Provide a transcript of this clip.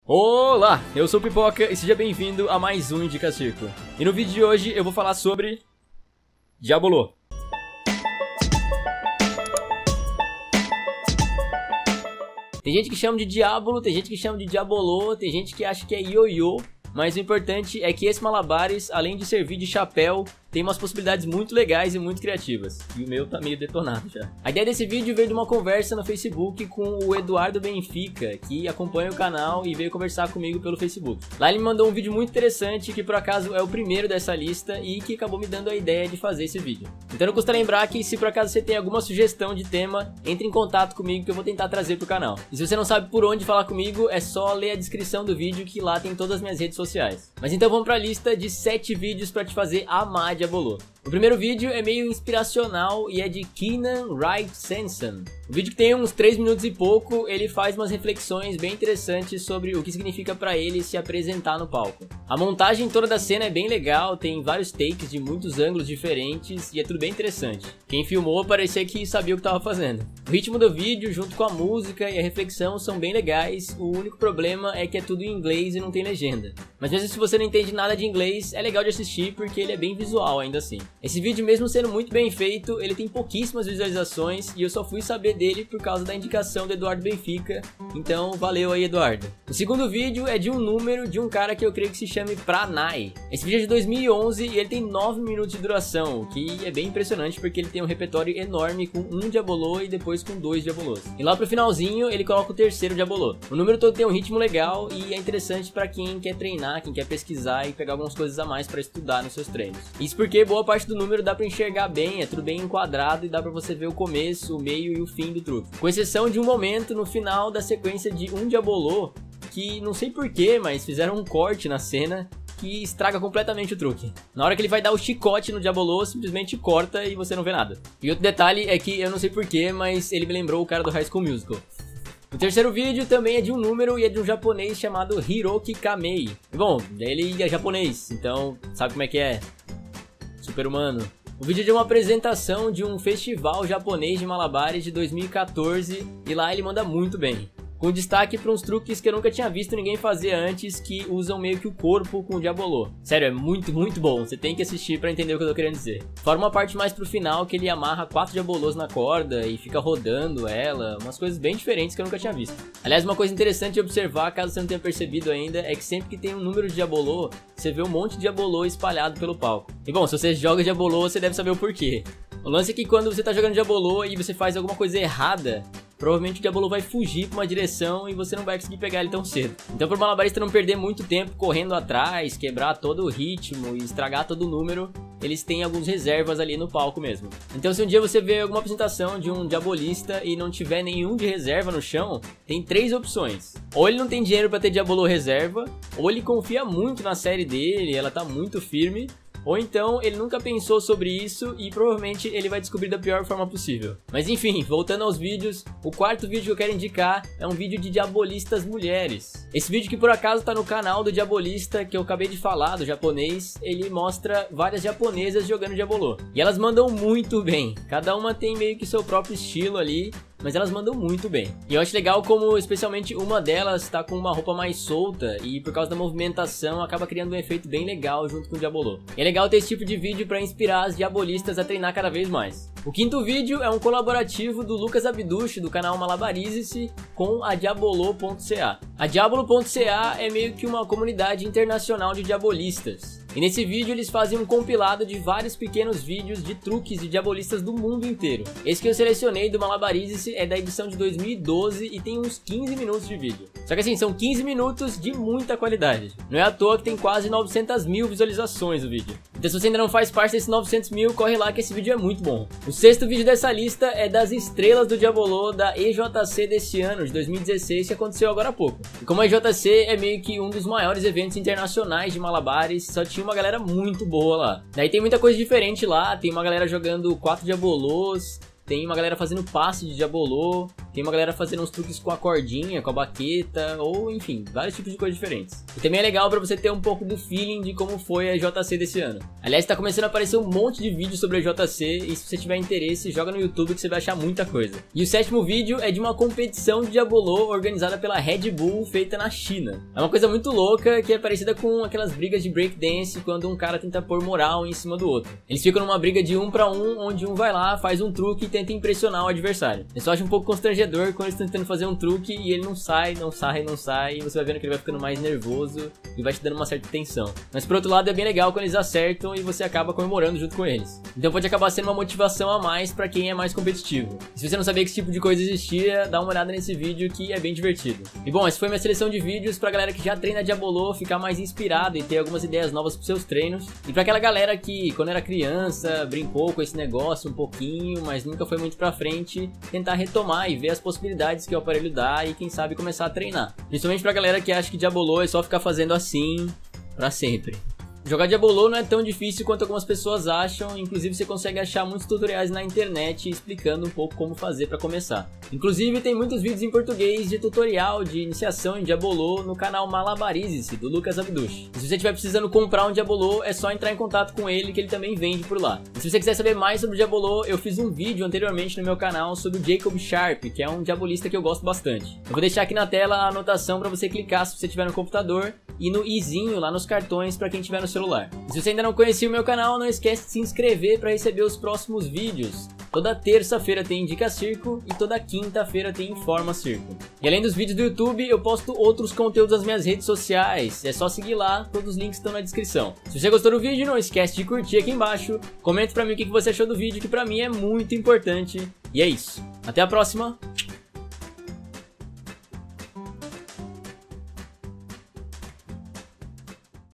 Olá, eu sou o Pipoca e seja bem-vindo a mais um Indica Circo. E no vídeo de hoje eu vou falar sobre Diabolô. Tem gente que chama de Diabolo, tem gente que chama de Diabolô, tem gente que acha que é ioiô. Mas o importante é que esse Malabares, além de servir de chapéu, tem umas possibilidades muito legais e muito criativas. E o meu tá meio detonado já. A ideia desse vídeo veio de uma conversa no Facebook com o Eduardo Benfica, que acompanha o canal e veio conversar comigo pelo Facebook. Lá ele me mandou um vídeo muito interessante, que por acaso é o primeiro dessa lista e que acabou me dando a ideia de fazer esse vídeo. Então não custa lembrar que se por acaso você tem alguma sugestão de tema, entre em contato comigo que eu vou tentar trazer pro canal. E se você não sabe por onde falar comigo, é só ler a descrição do vídeo que lá tem todas as minhas redes sociais. Mas então vamos pra lista de 7 vídeos pra te fazer amar Diabolô. O primeiro vídeo é meio inspiracional e é de Keenan Wright Sanson. O vídeo que tem uns 3 minutos e pouco, ele faz umas reflexões bem interessantes sobre o que significa pra ele se apresentar no palco. A montagem toda da cena é bem legal, tem vários takes de muitos ângulos diferentes e é tudo bem interessante. Quem filmou parecia que sabia o que estava fazendo. O ritmo do vídeo junto com a música e a reflexão são bem legais, o único problema é que é tudo em inglês e não tem legenda. Mas mesmo se você não entende nada de inglês, é legal de assistir porque ele é bem visual ainda assim. Esse vídeo, mesmo sendo muito bem feito, ele tem pouquíssimas visualizações e eu só fui saber dele por causa da indicação do Eduardo Benfica, então valeu aí, Eduardo. O segundo vídeo é de um número de um cara que eu creio que se chame Pranay. Esse vídeo é de 2011 e ele tem 9 minutos de duração, o que é bem impressionante porque ele tem um repertório enorme com um Diabolô e depois com 2 Diabolôs. E lá pro finalzinho ele coloca o terceiro Diabolô. O número todo tem um ritmo legal e é interessante pra quem quer treinar, quem quer pesquisar e pegar algumas coisas a mais pra estudar nos seus treinos. Isso porque boa parte do número dá pra enxergar bem, é tudo bem enquadrado e dá pra você ver o começo, o meio e o fim do truque. Com exceção de um momento no final da sequência de um Diabolô, que não sei porquê, mas fizeram um corte na cena que estraga completamente o truque. Na hora que ele vai dar o chicote no Diabolô, simplesmente corta e você não vê nada. E outro detalhe é que eu não sei porquê, mas ele me lembrou o cara do High School Musical. O terceiro vídeo também é de um número e é de um japonês chamado Hiroki Kamei. Bom, ele é japonês, então sabe como é que é? Super-humano. O vídeo é de uma apresentação de um festival japonês de malabares de 2014 e lá ele manda muito bem. Com destaque para uns truques que eu nunca tinha visto ninguém fazer antes, que usam meio que o corpo com o Diabolô. Sério, é muito bom, você tem que assistir para entender o que eu tô querendo dizer. Fora uma parte mais pro final que ele amarra 4 Diabolôs na corda e fica rodando ela, umas coisas bem diferentes que eu nunca tinha visto. Aliás, uma coisa interessante de observar, caso você não tenha percebido ainda, é que sempre que tem um número de Diabolô, você vê um monte de Diabolô espalhado pelo palco. E bom, se você joga Diabolô, você deve saber o porquê. O lance é que quando você tá jogando Diabolô e você faz alguma coisa errada, provavelmente o Diabolô vai fugir pra uma direção e você não vai conseguir pegar ele tão cedo. Então pro malabarista não perder muito tempo correndo atrás, quebrar todo o ritmo e estragar todo o número, eles têm algumas reservas ali no palco mesmo. Então se um dia você vê alguma apresentação de um diabolista e não tiver nenhum de reserva no chão, tem 3 opções. Ou ele não tem dinheiro pra ter Diabolô reserva, ou ele confia muito na série dele, ela tá muito firme, ou então ele nunca pensou sobre isso e provavelmente ele vai descobrir da pior forma possível. Mas enfim, voltando aos vídeos, o quarto vídeo que eu quero indicar é um vídeo de diabolistas mulheres. Esse vídeo que por acaso tá no canal do diabolista que eu acabei de falar, do japonês, ele mostra várias japonesas jogando Diabolô. E elas mandam muito bem, cada uma tem meio que seu próprio estilo ali, mas elas mandam muito bem. E eu acho legal como especialmente uma delas tá com uma roupa mais solta e por causa da movimentação acaba criando um efeito bem legal junto com o Diabolô. E é legal ter esse tipo de vídeo para inspirar as diabolistas a treinar cada vez mais. O quinto vídeo é um colaborativo do Lucas Abduch, do canal Malabarize-se, com a Diabolô.ca. A Diabolô.ca é meio que uma comunidade internacional de diabolistas. E nesse vídeo eles fazem um compilado de vários pequenos vídeos de truques de diabolistas do mundo inteiro. Esse que eu selecionei do Malabarize-se é da edição de 2012 e tem uns 15 minutos de vídeo. Só que assim, são 15 minutos de muita qualidade. Não é à toa que tem quase 900 mil visualizações o vídeo. Então se você ainda não faz parte desses 900 mil, corre lá que esse vídeo é muito bom. O sexto vídeo dessa lista é das estrelas do Diabolô da EJC desse ano, de 2016, que aconteceu agora há pouco. E como a EJC é meio que um dos maiores eventos internacionais de malabares, só tinha uma galera muito boa lá. Daí tem muita coisa diferente lá, tem uma galera jogando 4 Diabolôs, tem uma galera fazendo passe de Diabolô, tem uma galera fazendo uns truques com a cordinha, com a baqueta, ou enfim, vários tipos de coisas diferentes. E também é legal pra você ter um pouco do feeling de como foi a JC desse ano. Aliás, tá começando a aparecer um monte de vídeos sobre a JC, e se você tiver interesse, joga no YouTube que você vai achar muita coisa. E o 7º vídeo é de uma competição de Diabolô organizada pela Red Bull, feita na China. É uma coisa muito louca, que é parecida com aquelas brigas de breakdance, quando um cara tenta pôr moral em cima do outro. Eles ficam numa briga de 1 para 1, onde um vai lá, faz um truque e tenta impressionar o adversário. Eu só acho um pouco constrangedor quando eles estão tentando fazer um truque e ele não sai, e você vai vendo que ele vai ficando mais nervoso e vai te dando uma certa tensão. Mas por outro lado é bem legal quando eles acertam e você acaba comemorando junto com eles. Então pode acabar sendo uma motivação a mais pra quem é mais competitivo. E se você não sabia que esse tipo de coisa existia, dá uma olhada nesse vídeo que é bem divertido. E bom, essa foi minha seleção de vídeos pra galera que já treina Diabolô ficar mais inspirado e ter algumas ideias novas pros seus treinos. E pra aquela galera que quando era criança brincou com esse negócio um pouquinho, mas nunca foi muito pra frente, tentar retomar e ver as possibilidades que o aparelho dá e quem sabe começar a treinar. Principalmente pra galera que acha que Diabolô é só ficar fazendo assim pra sempre. Jogar Diabolô não é tão difícil quanto algumas pessoas acham, inclusive você consegue achar muitos tutoriais na internet explicando um pouco como fazer para começar. Inclusive tem muitos vídeos em português de tutorial de iniciação em Diabolô no canal Malabarize-se, do Lucas Abduch. E se você estiver precisando comprar um Diabolô, é só entrar em contato com ele que ele também vende por lá. E se você quiser saber mais sobre o Diabolô, eu fiz um vídeo anteriormente no meu canal sobre o Jacob Sharp, que é um diabolista que eu gosto bastante. Eu vou deixar aqui na tela a anotação para você clicar se você tiver no computador e no izinho lá nos cartões para quem tiver no celular. E se você ainda não conhecia o meu canal, não esquece de se inscrever para receber os próximos vídeos. Toda terça-feira tem Indica Circo e toda quinta-feira tem Informa Circo. E além dos vídeos do YouTube, eu posto outros conteúdos nas minhas redes sociais. É só seguir lá, todos os links estão na descrição. Se você gostou do vídeo, não esquece de curtir aqui embaixo. Comenta pra mim o que você achou do vídeo, que pra mim é muito importante. E é isso. Até a próxima.